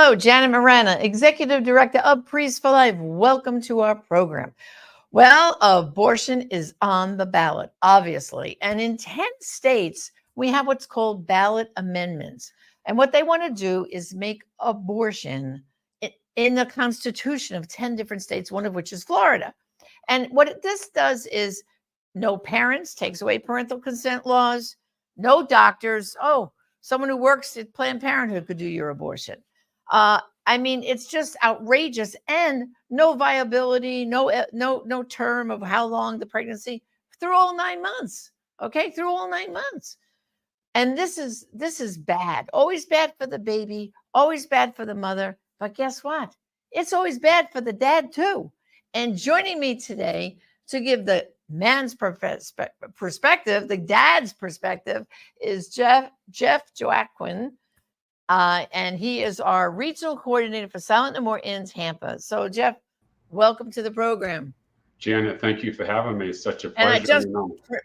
Hello, Janet Morana, Executive Director of Priests for Life. Welcome to our program. Well, abortion is on the ballot, obviously. And in 10 states, we have what's called ballot amendments. And what they want to do is make abortion in the constitution of 10 different states, one of which is Florida. And what this does is no parents, takes away parental consent laws, no doctors. Oh, someone who works at Planned Parenthood could do your abortion. I mean, it's just outrageous, and no viability, no term of how long the pregnancy, through all 9 months. Okay, through all 9 months. And this is bad. Always bad for the baby, always bad for the mother. But guess what? It's always bad for the dad too. And joining me today to give the man's perspective, the dad's perspective, is Jeff Joaquin. And he is our regional coordinator for Silent No More in Tampa. So, Jeff, welcome to the program. Janet, thank you for having me. It's such a And pleasure. I just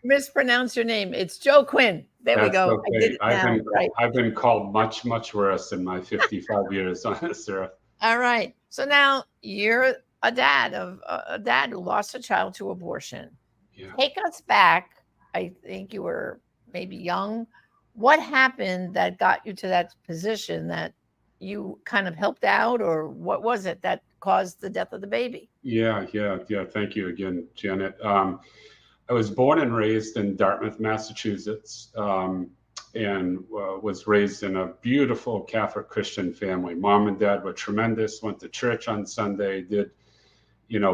mispronounced your name. It's Joaquin. There we go. Okay. I did it now. I've been called much, much worse in my 55 years on this earth. All right. So now you're a dad who lost a child to abortion. Yeah. Take us back. I think you were maybe young. What happened that got you to that position that you kind of helped out, or what was it that caused the death of the baby? Yeah. Thank you again, Janet. I was born and raised in Dartmouth, Massachusetts, and was raised in a beautiful Catholic Christian family. Mom and dad were tremendous, went to church on Sunday, did,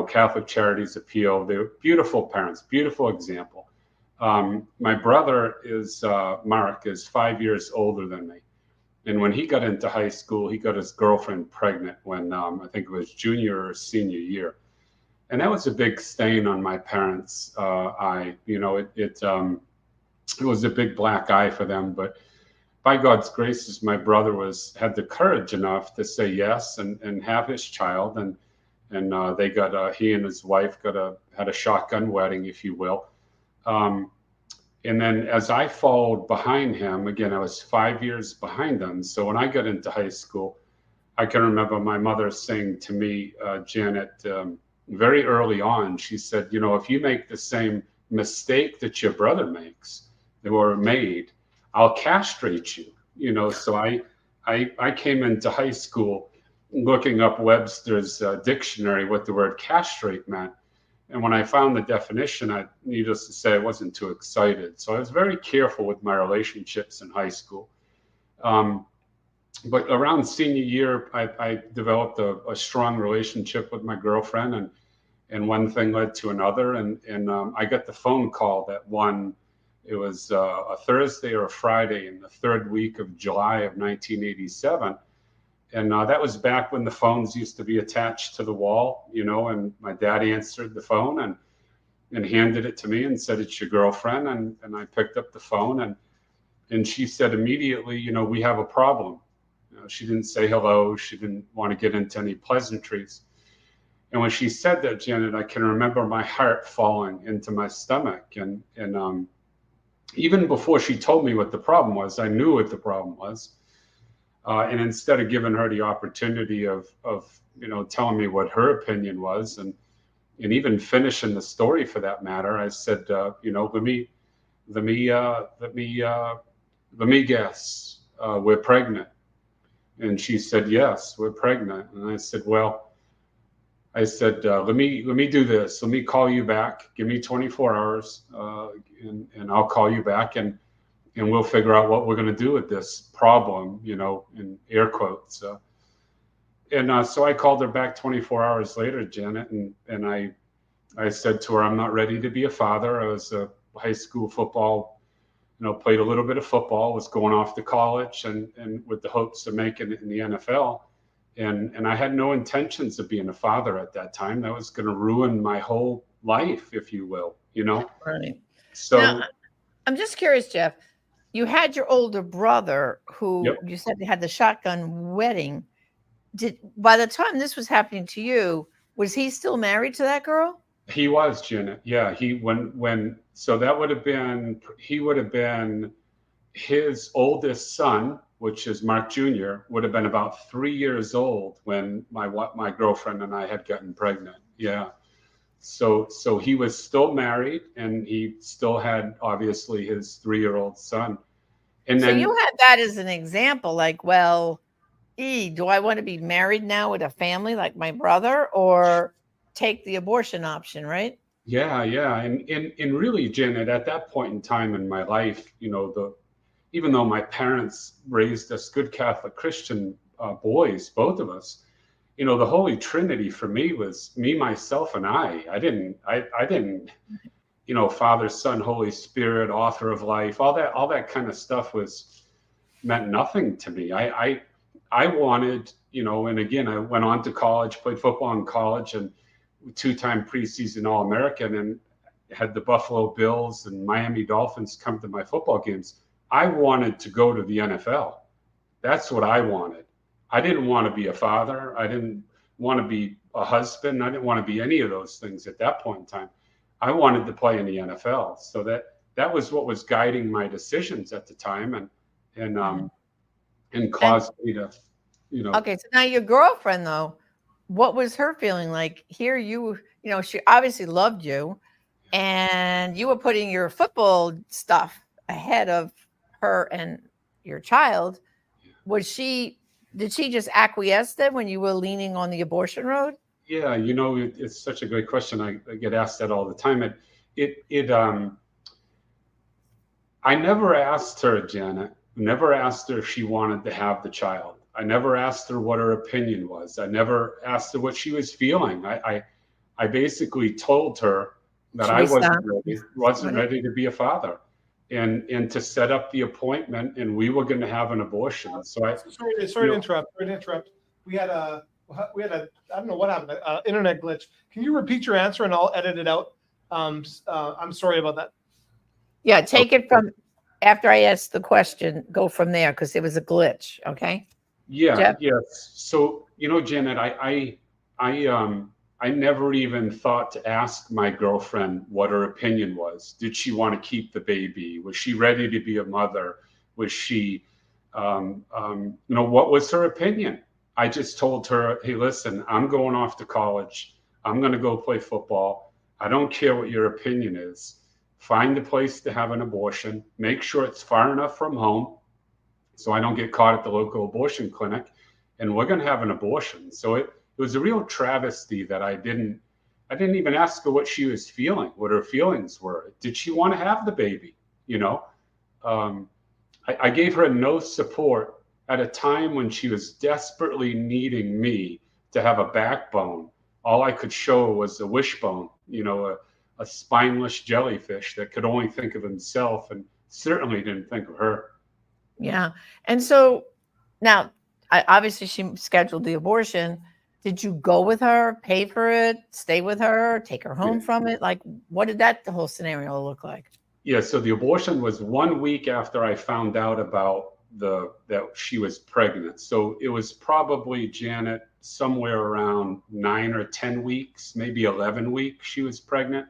Catholic Charities Appeal. They were beautiful parents, beautiful example. My brother Mark is 5 years older than me. And when he got into high school, he got his girlfriend pregnant when I think it was junior or senior year. And that was a big stain on my parents' eye. It was a big black eye for them. But by God's graces, my brother had the courage enough to say yes and have his child. And they got he and his wife had a shotgun wedding, if you will. And then as I followed behind him, again, I was 5 years behind them. So when I got into high school, I can remember my mother saying to me, Janet, very early on, she said, if you make the same mistake that your brother makes or made, I'll castrate you. So I came into high school looking up Webster's dictionary what the word castrate meant. And when I found the definition, needless to say, I wasn't too excited. So I was very careful with my relationships in high school. But around senior year, I developed a strong relationship with my girlfriend, and one thing led to another. And I got the phone call it was a Thursday or a Friday in the third week of July of 1987. And that was back when the phones used to be attached to the wall, and my dad answered the phone and handed it to me and said, "It's your girlfriend." And I picked up the phone and she said immediately, "We have a problem." She didn't say hello. She didn't want to get into any pleasantries. And when she said that, Janet, I can remember my heart falling into my stomach. And even before she told me what the problem was, I knew what the problem was. And instead of giving her the opportunity of telling me what her opinion was and even finishing the story for that matter, I said, let me guess, we're pregnant. And she said, "Yes, we're pregnant." And I said, let me do this. Let me call you back. Give me 24 hours, and I'll call you back and we'll figure out what we're going to do with this problem, in air quotes. So I called her back 24 hours later, Janet, and I said to her, "I'm not ready to be a father." I was a high school football, played a little bit of football, was going off to college and with the hopes of making it in the NFL. And I had no intentions of being a father at that time. That was going to ruin my whole life, if you will, Right. So now, I'm just curious, Jeff. You had your older brother who Yep. You said they had the shotgun wedding. By the time this was happening to you, was he still married to that girl? He was, Janet. Yeah, so that he would have been his oldest son, which is Mark Jr., would have been about 3 years old when my girlfriend and I had gotten pregnant. Yeah. So he was still married, and he still had obviously his 3-year-old son. And So you then, had that as an example, like, well, do I want to be married now with a family like my brother, or take the abortion option, right? yeah. And really, Janet, at that point in time in my life, even though my parents raised us good Catholic Christian boys, both of us, the Holy Trinity for me was me, myself, and I. I didn't, Father, Son, Holy Spirit, Author of life, all that kind of stuff meant nothing to me. I wanted, and again, I went on to college, played football in college, and two-time preseason All-American, and had the Buffalo Bills and Miami Dolphins come to my football games. I wanted to go to the NFL. That's what I wanted. I didn't want to be a father. I didn't want to be a husband. I didn't want to be any of those things at that point in time. I wanted to play in the NFL. So that was what was guiding my decisions at the time, and Mhm. and And caused me to, okay, so now your girlfriend, though, what was her feeling like? Here, she obviously loved you, and you were putting your football stuff ahead of her and your child. Was she? Did she just acquiesce then when you were leaning on the abortion road? yeah, it's such a great question. I get asked that all the time. I never asked her, Janet, never asked her if she wanted to have the child. I never asked her what her opinion was. I never asked her what she was feeling. I basically told her that Should I we wasn't stop? ready, wasn't What- ready to be a father, and to set up the appointment, and we were going to have an abortion. So Sorry to interrupt. Sorry to interrupt. We had a I don't know what happened. Internet glitch. Can you repeat your answer and I'll edit it out? I'm sorry about that. Yeah, take it from after I asked the question. Go from there because there was a glitch. Okay, yeah, Jeff. yes. So, Janet, I never even thought to ask my girlfriend what her opinion was. Did she want to keep the baby? Was she ready to be a mother? Was she, what was her opinion? I just told her, hey, listen, I'm going off to college. I'm going to go play football. I don't care what your opinion is. Find a place to have an abortion. Make sure it's far enough from home so I don't get caught at the local abortion clinic, and we're going to have an abortion. So it was a real travesty that I didn't even ask her what she was feeling, what her feelings were. Did she want to have the baby? Um, I gave her no support at a time when she was desperately needing me to have a backbone. All I could show was a wishbone, a spineless jellyfish that could only think of himself and certainly didn't think of her. Yeah, and so now, obviously, she scheduled the abortion. Did you go with her, pay for it, stay with her, take her home from it? Like, what did the whole scenario look like? Yeah, so the abortion was 1 week after I found out about that she was pregnant. So it was probably, Janet, somewhere around 9 or 10 weeks, maybe 11 weeks she was pregnant.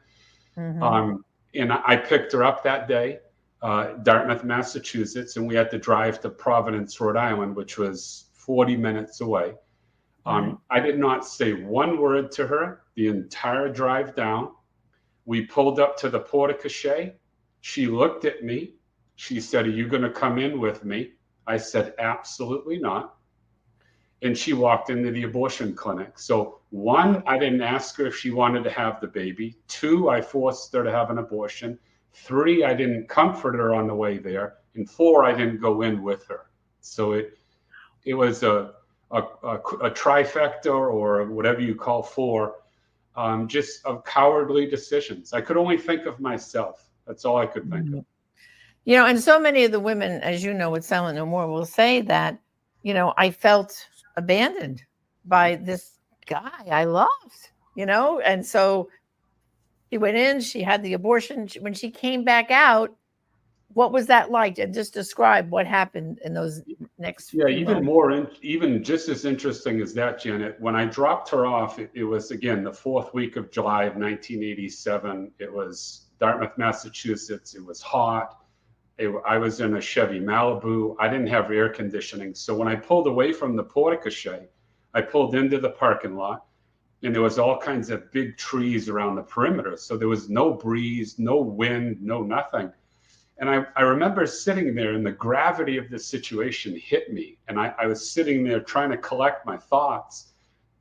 Mhm. And I picked her up that day, Dartmouth, Massachusetts, and we had to drive to Providence, Rhode Island, which was 40 minutes away. Right. I did not say one word to her the entire drive down. We pulled up to the porte-cochere. She looked at me. She said, "Are you going to come in with me?" I said, "Absolutely not." And she walked into the abortion clinic. So, one, I didn't ask her if she wanted to have the baby. Two, I forced her to have an abortion. Three, I didn't comfort her on the way there. And four, I didn't go in with her. So it was a trifecta, or whatever you call four, just of cowardly decisions. I could only think of myself. That's all I could think of. Mhm. And so many of the women, as you know, with Silent No More will say that, I felt abandoned by this guy I loved, and so she went in, she had the abortion. When she came back out, what was that like? And just describe what happened in those next Yeah, few even moments. more, even just as interesting as that, Janet. When I dropped her off, it was again the fourth week of July of 1987. It was Dartmouth, Massachusetts. It was hot. I was in a Chevy Malibu. I didn't have air conditioning. So when I pulled away from the porte-cochere, I pulled into the parking lot, and there was all kinds of big trees around the perimeter. So there was no breeze, no wind, no nothing. And I remember sitting there, and the gravity of the situation hit me. And I was sitting there trying to collect my thoughts.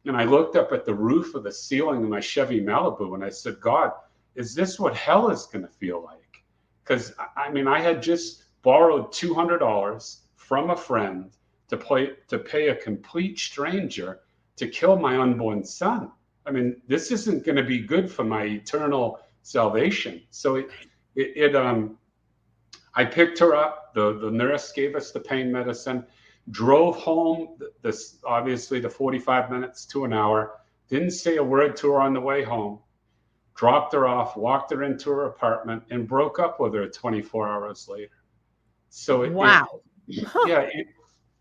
And I looked up at the roof of the ceiling of my Chevy Malibu, and I said, God, is this what hell is going to feel like? Because, I mean, I had just borrowed $200 from a friend to pay a complete stranger to kill my unborn son. I mean, this isn't going to be good for my eternal salvation. So I picked her up. The nurse gave us the pain medicine, drove home, obviously the 45 minutes to an hour, didn't say a word to her on the way home, dropped her off, walked her into her apartment, and broke up with her 24 hours later. So wow.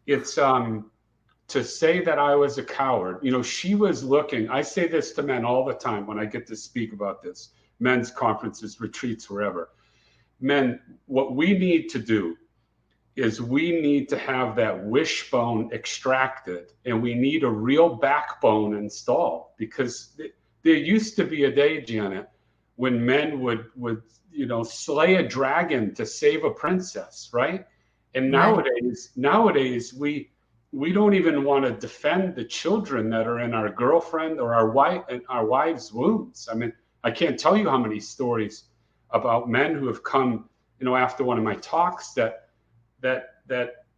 It's to say that I was a coward. You know, she was looking. I say this to men all the time when I get to speak about this, men's conferences, retreats, wherever. Men, what we need to do is we need to have that wishbone extracted, and we need a real backbone installed, because there used to be a day, Janet, when men would slay a dragon to save a princess, right? And nowadays we don't even want to defend the children that are in our girlfriend or our wives' wombs. I mean, I can't tell you how many stories about men who have come, after one of my talks that there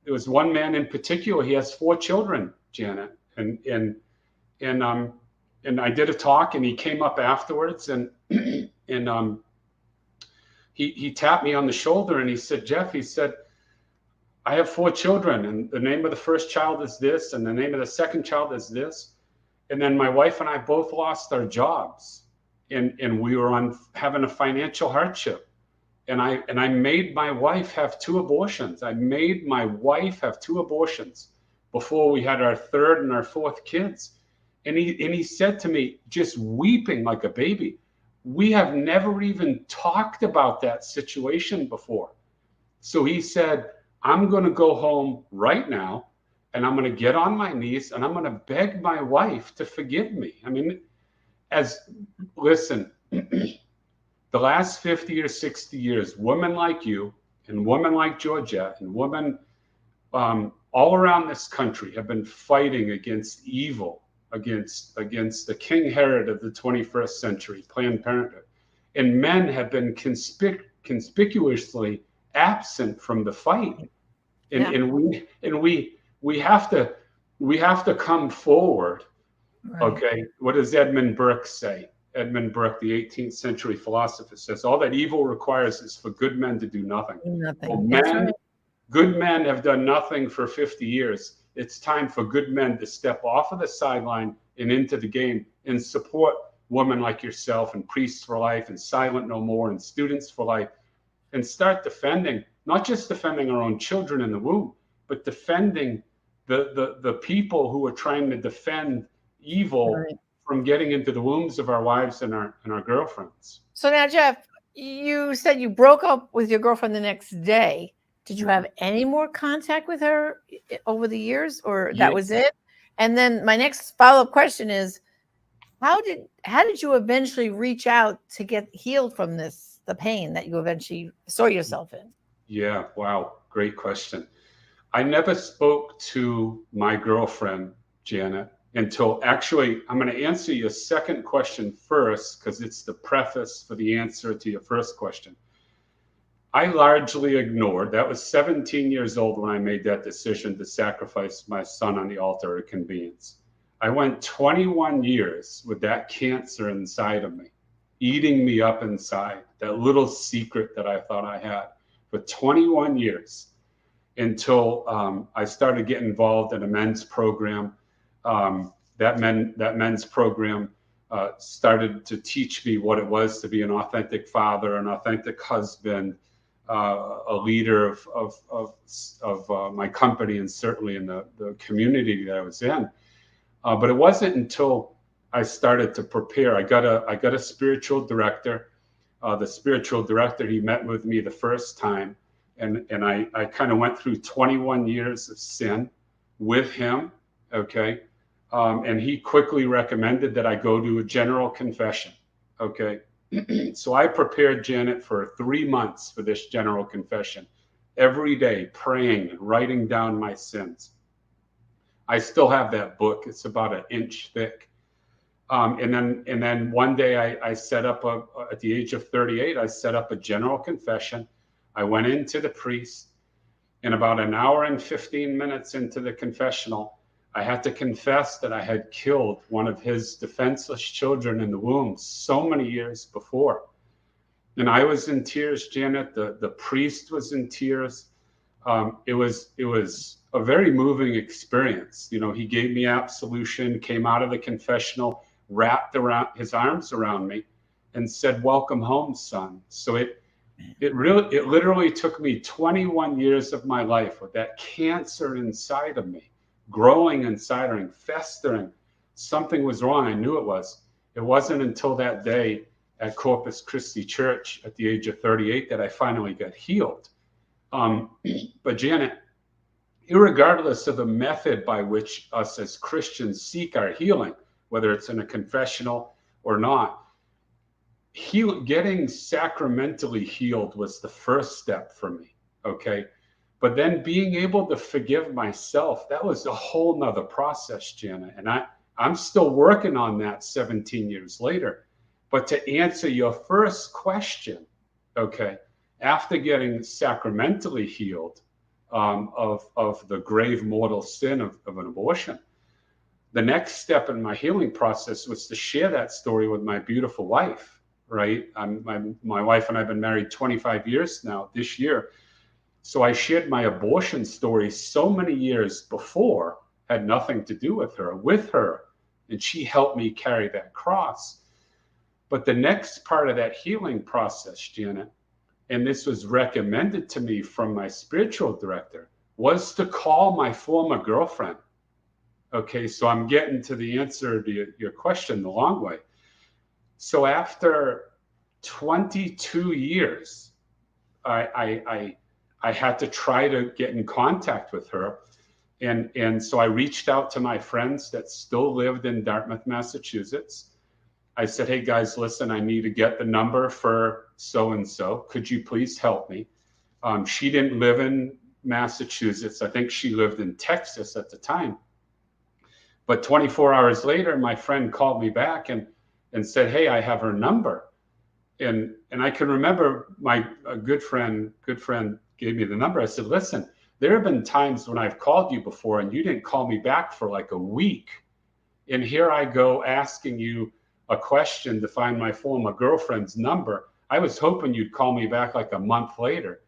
was one man in particular. He has 4 children, Janet, and I did a talk, and he came up afterwards, and he tapped me on the shoulder, and he said, Jeff, he said, I have 4 children, and the name of the first child is this, and the name of the second child is this. And then my wife and I both lost our jobs, and we were having a financial hardship. And I made my wife have 2 abortions. I made my wife have 2 abortions before we had our 3rd and our 4th kids. And he said to me, just weeping like a baby, we have never even talked about that situation before. So he said, I'm going to go home right now, and I'm going to get on my knees, and I'm going to beg my wife to forgive me. I mean, listen, the last 50 or 60 years, women like you and women like Georgette and women all around this country have been fighting against evil, against the King Herod of the 21st century, Planned Parenthood. And men have been conspicuously absent from the fight. And we have to come forward. Right. Okay. What does Edmund Burke say? Edmund Burke, the 18th century philosopher, says all that evil requires is for good men to do nothing. Well, good men have done nothing for 50 years. It's time for good men to step off of the sideline and into the game and support women like yourself and Priests for Life and Silent No More and Students for Life, and start defending, not just defending our own children in the womb, but defending the people who are trying to defend evil. Right. From getting into the wombs of our wives and our girlfriends. So now, Jeff, you said you broke up with your girlfriend the next day. Did you have any more contact with her over the years, or that was it? And then my next follow-up question is, how did you eventually reach out to get healed from the pain that you eventually saw yourself in? Yeah, wow, great question. I never spoke to my girlfriend, Janet, until actually, I'm going to answer your second question first, because it's the preface for the answer to your first question. I largely ignored. That was 17 years old when I made that decision to sacrifice my son on the altar of convenience. I went 21 years with that cancer inside of me, eating me up inside, that little secret that I thought I had for 21 years, until I started getting involved in a men's program. That men's program started to teach me what it was to be an authentic father, an authentic husband, a leader of my company, and certainly in the community that I was in. But it wasn't until I started to prepare. I got a spiritual director. The spiritual director, he met with me the first time, and I kind of went through 21 years of sin with him. Okay. And he quickly recommended that I go to a general confession. Okay. So I prepared, Janet, for 3 months for this general confession, every day praying and writing down my sins. I still have that book. It's about an inch thick. And then one day I set up at the age of 38, I set up a general confession. I went into the priest, and about an hour and 15 minutes into the confessional, I had to confess that I had killed one of his defenseless children in the womb so many years before. And I was in tears, Janet. The priest was in tears. It was a very moving experience. You know, he gave me absolution, came out of the confessional, wrapped around his arms around me, and said, "Welcome home, son." So it literally took me 21 years of my life with that cancer inside of me, growing inside and festering. Something was wrong. I knew it was. It wasn't until that day at Corpus Christi Church at the age of 38 that I finally got healed. But Janet, irregardless of the method by which us as Christians seek our healing, whether it's in a confessional or not, getting sacramentally healed was the first step for me. Okay. But then being able to forgive myself, that was a whole nother process, Janet. And I'm still working on that 17 years later. But to answer your first question, okay, after getting sacramentally healed of the grave mortal sin of an abortion, the next step in my healing process was to share that story with my beautiful wife, right? My wife and I have been married 25 years now this year. So I shared my abortion story so many years before, had nothing to do with her, and she helped me carry that cross. But the next part of that healing process, Janet, and this was recommended to me from my spiritual director, was to call my former girlfriend. Okay, so I'm getting to the answer to your question the long way. So after 22 years, I had to try to get in contact with her. And so I reached out to my friends that still lived in Dartmouth, Massachusetts. I said, "Hey guys, listen, I need to get the number for so-and-so. Could you please help me?" She didn't live in Massachusetts. I think she lived in Texas at the time. But 24 hours later, my friend called me back and said, "Hey, I have her number." And I can remember a good friend gave me the number. I said, "Listen, there have been times when I've called you before and you didn't call me back for like a week. And here I go asking you a question to find my former girlfriend's number. I was hoping you'd call me back like a month later."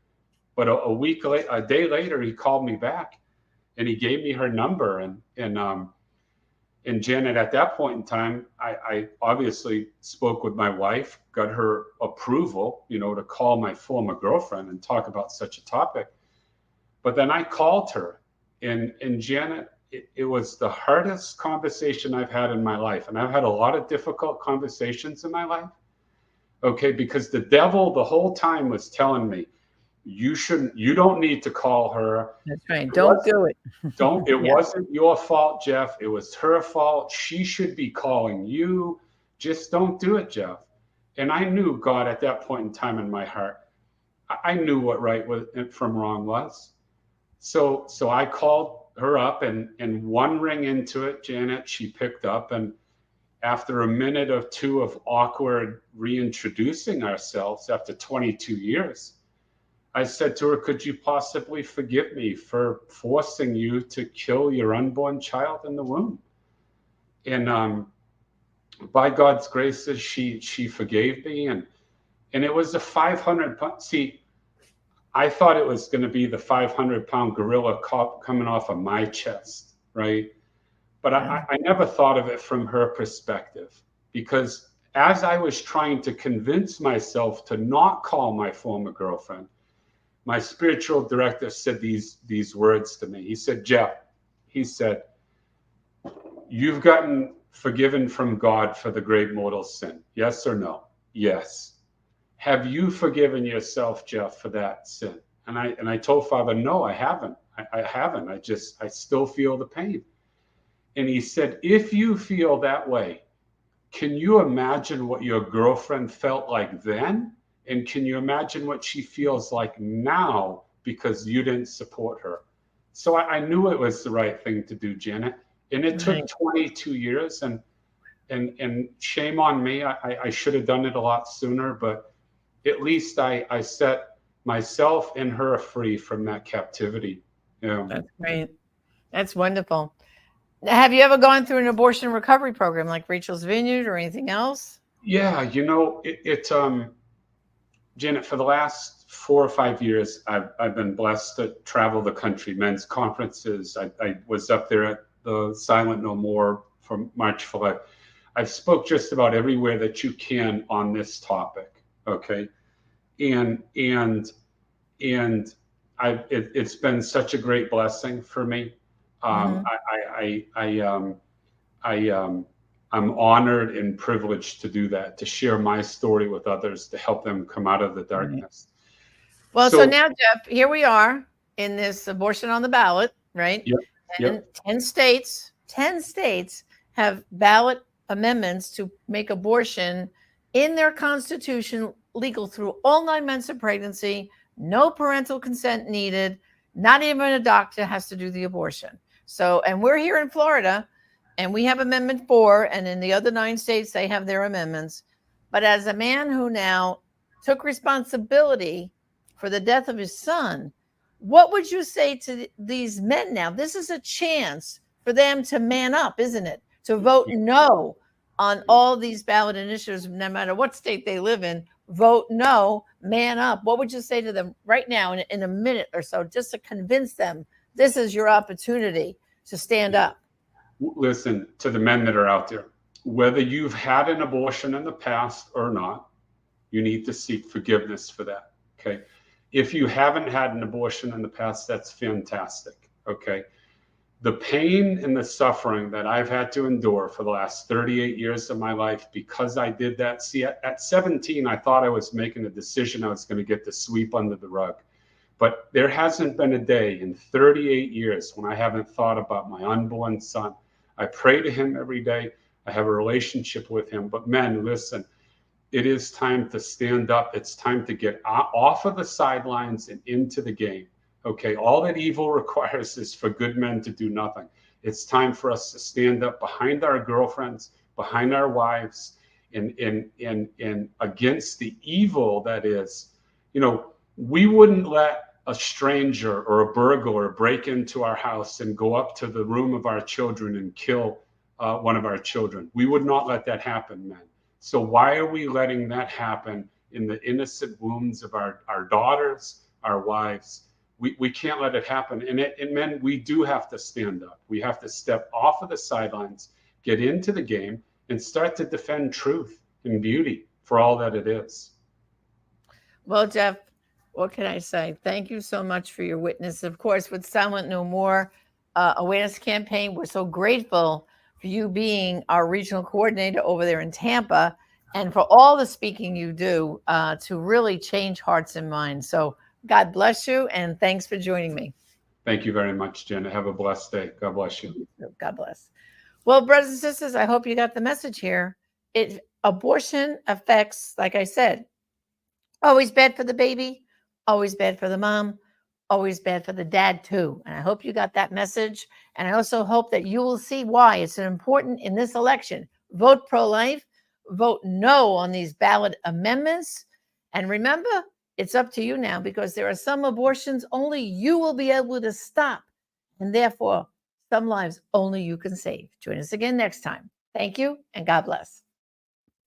But a day later, he called me back and he gave me her number. And Janet, at that point in time, I obviously spoke with my wife, got her approval, to call my former girlfriend and talk about such a topic. But then I called her, and Janet, it was the hardest conversation I've had in my life. And I've had a lot of difficult conversations in my life. Okay, because the devil the whole time was telling me, you don't need to call her. That's right. Don't do it. It wasn't your fault, Jeff. It was her fault. She should be calling you. Just don't do it, Jeff. And I knew God at that point in time in my heart. I knew what right from wrong was. So I called her up, and one ring into it, Janet, she picked up. And after a minute or two of awkward reintroducing ourselves after 22 years, I said to her, "Could you possibly forgive me for forcing you to kill your unborn child in the womb?" And by God's graces, she forgave me, and it was a 500-pound. See, I thought it was going to be the 500-pound gorilla coming off of my chest, right? But I never thought of it from her perspective, because as I was trying to convince myself to not call my former girlfriend, my spiritual director said these words to me. He said, "Jeff," he said, "you've gotten forgiven from God for the great mortal sin. Yes or no?" "Yes." "Have you forgiven yourself, Jeff, for that sin?" And I told Father, no, I haven't. I haven't. I still feel the pain. And he said, if you feel that way, can you imagine what your girlfriend felt like then? And can you imagine what she feels like now because you didn't support her? So I knew it was the right thing to do, Janet. And it took Right. 22 years. And shame on me. I should have done it a lot sooner, but at least I set myself and her free from that captivity. That's great. That's wonderful. Have you ever gone through an abortion recovery program like Rachel's Vineyard or anything else? Yeah, Janet, for the last 4 or 5 years, I've been blessed to travel the country, men's conferences. I was up there at the Silent No More from March for Life. I've spoke just about everywhere that you can on this topic. Okay, and it's been such a great blessing for me. Mhm. I'm honored and privileged to do that, to share my story with others, to help them come out of the Right. darkness. Well, so So, now, Jeff, here we are in this abortion on the ballot, right? yep, And yep, 10 states have ballot amendments to make abortion in their constitution legal through all 9 months of pregnancy, no parental consent needed, not even a doctor has to do the abortion. So, and we're here in Florida and we have Amendment 4, and in the other 9 states, they have their amendments. But as a man who now took responsibility for the death of his son, what would you say to these men now? This is a chance for them to man up, isn't it? To vote no on all these ballot initiatives, no matter what state they live in. Vote no, man up. What would you say to them right now in a minute or so, just to convince them this is your opportunity to stand up? listen to the men that are out there. Whether you've had an abortion in the past or not, you need to seek forgiveness for that. Okay. If you haven't had an abortion in the past, that's fantastic. Okay. The pain and the suffering that I've had to endure for the last 38 years of my life because I did that. See, at 17, I thought I was making a decision I was going to get to sweep under the rug. But there hasn't been a day in 38 years when I haven't thought about my unborn son. I pray to him every day. I have a relationship with him. But men, listen, it is time to stand up. It's time to get off of the sidelines and into the game. Okay, all that evil requires is for good men to do nothing. It's time for us to stand up behind our girlfriends, behind our wives, and against the evil that is. We wouldn't let a stranger or a burglar break into our house and go up to the room of our children and kill one of our children. We would not let that happen, men. So why are we letting that happen in the innocent wombs of our daughters, our wives? We can't let it happen. And men, we do have to stand up. We have to step off of the sidelines, get into the game, and start to defend truth and beauty for all that it is. Well, Jeff, what can I say? Thank you so much for your witness. Of course, with Silent No More awareness campaign, we're so grateful for you being our regional coordinator over there in Tampa and for all the speaking you do to really change hearts and minds. So God bless you, and thanks for joining me. Thank you very much, Jenna. Have a blessed day. God bless you. God bless. Well, brothers and sisters, I hope you got the message here. Abortion affects, like I said, always bad for the baby, always bad for the mom, always bad for the dad too. And I hope you got that message. And I also hope that you will see why it's important in this election. Vote pro-life, vote no on these ballot amendments. And remember, it's up to you now, because there are some abortions only you will be able to stop. And therefore, some lives only you can save. Join us again next time. Thank you, and God bless.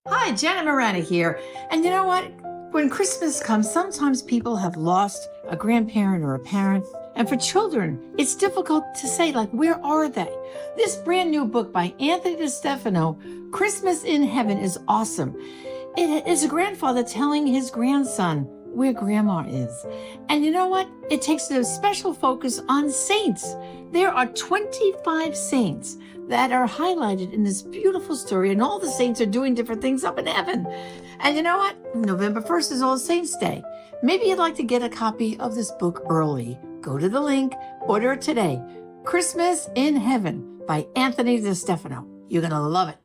Hi, Janet Morana here. And you know what? When Christmas comes, sometimes people have lost a grandparent or a parent. And for children, it's difficult to say, like, where are they? This brand new book by Anthony DeStefano, Christmas in Heaven, is awesome. It is a grandfather telling his grandson where Grandma is. And you know what? It takes a special focus on saints. There are 25 saints that are highlighted in this beautiful story, and all the saints are doing different things up in heaven. And you know what? November 1st is All Saints Day. Maybe you'd like to get a copy of this book early. Go to the link, order it today. Christmas in Heaven by Anthony DeStefano. You're going to love it.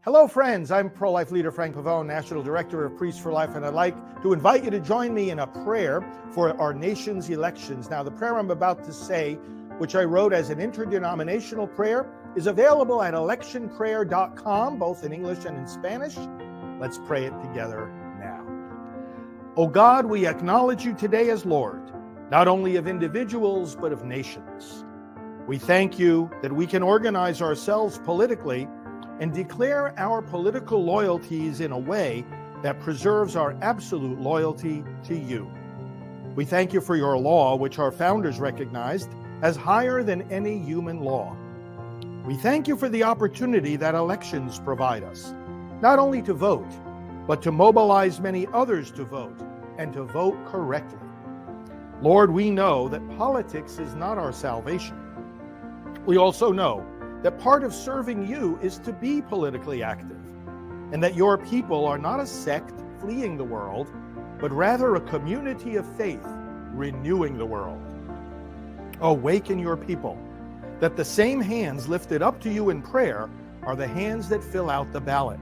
Hello, friends. I'm pro-life leader Frank Pavone, National Director of Priests for Life, and I'd like to invite you to join me in a prayer for our nation's elections. Now, the prayer I'm about to say, which I wrote as an interdenominational prayer, is available at electionprayer.com, both in English and in Spanish. Let's pray it together now. O God, we acknowledge you today as Lord, not only of individuals, but of nations. We thank you that we can organize ourselves politically and declare our political loyalties in a way that preserves our absolute loyalty to you. We thank you for your law, which our founders recognized as higher than any human law. We thank you for the opportunity that elections provide us, not only to vote, but to mobilize many others to vote and to vote correctly. Lord, we know that politics is not our salvation. We also know that part of serving you is to be politically active, and that your people are not a sect fleeing the world, but rather a community of faith renewing the world. Awaken your people, that the same hands lifted up to you in prayer are the hands that fill out the ballot,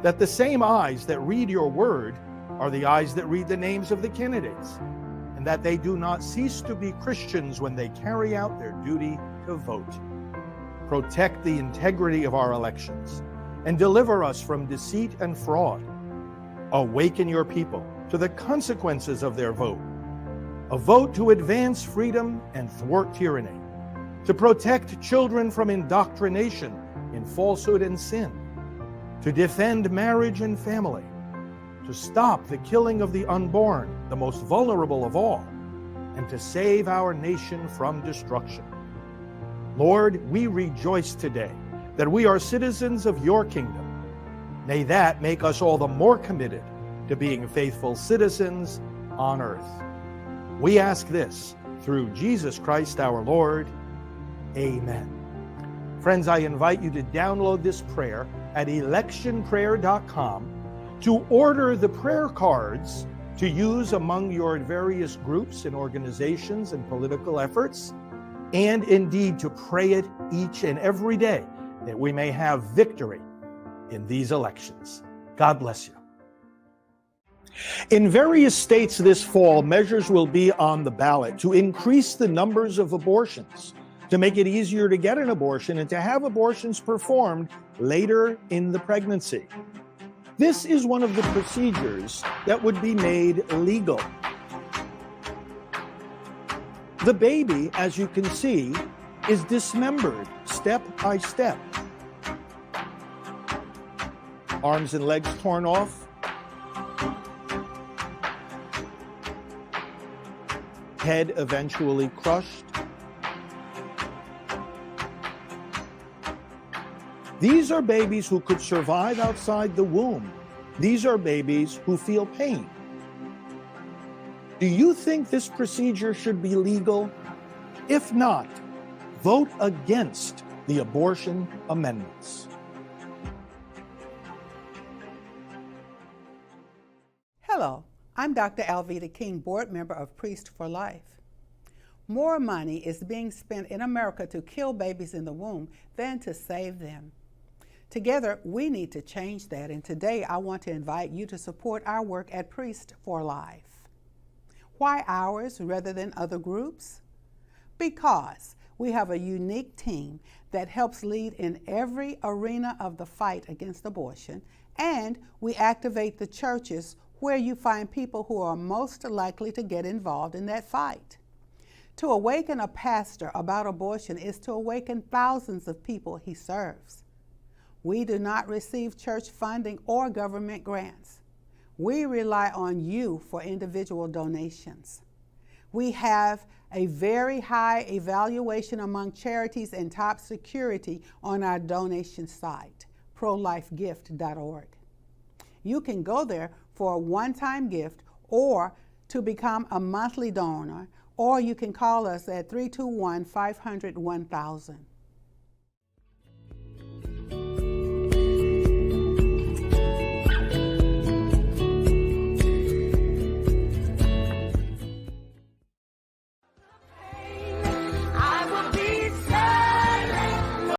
that the same eyes that read your word are the eyes that read the names of the candidates, and that they do not cease to be Christians when they carry out their duty to vote. Protect the integrity of our elections and deliver us from deceit and fraud. Awaken your people to the consequences of their vote. A vote to advance freedom and thwart tyranny, to protect children from indoctrination in falsehood and sin, to defend marriage and family, to stop the killing of the unborn, the most vulnerable of all, and to save our nation from destruction. Lord, we rejoice today that we are citizens of your kingdom. May that make us all the more committed to being faithful citizens on earth. We ask this through Jesus Christ our Lord. Amen. Friends, I invite you to download this prayer at electionprayer.com, to order the prayer cards to use among your various groups and organizations and political efforts, and indeed to pray it each and every day that we may have victory in these elections. God bless you. In various states this fall, measures will be on the ballot to increase the numbers of abortions, to make it easier to get an abortion and to have abortions performed later in the pregnancy. This is one of the procedures that would be made legal. The baby, as you can see, is dismembered step by step. Arms and legs torn off. Head eventually crushed. These are babies who could survive outside the womb. These are babies who feel pain. Do you think this procedure should be legal? If not, vote against the abortion amendments. Hello, I'm Dr. Alveda King, board member of Priests for Life. More money is being spent in America to kill babies in the womb than to save them. Together, we need to change that, and today I want to invite you to support our work at Priests for Life. Why ours rather than other groups? Because we have a unique team that helps lead in every arena of the fight against abortion, and we activate the churches where you find people who are most likely to get involved in that fight. To awaken a pastor about abortion is to awaken thousands of people he serves. We do not receive church funding or government grants. We rely on you for individual donations. We have a very high evaluation among charities and top security on our donation site, prolifegift.org. You can go there for a one-time gift or to become a monthly donor, or you can call us at 321-500-1000.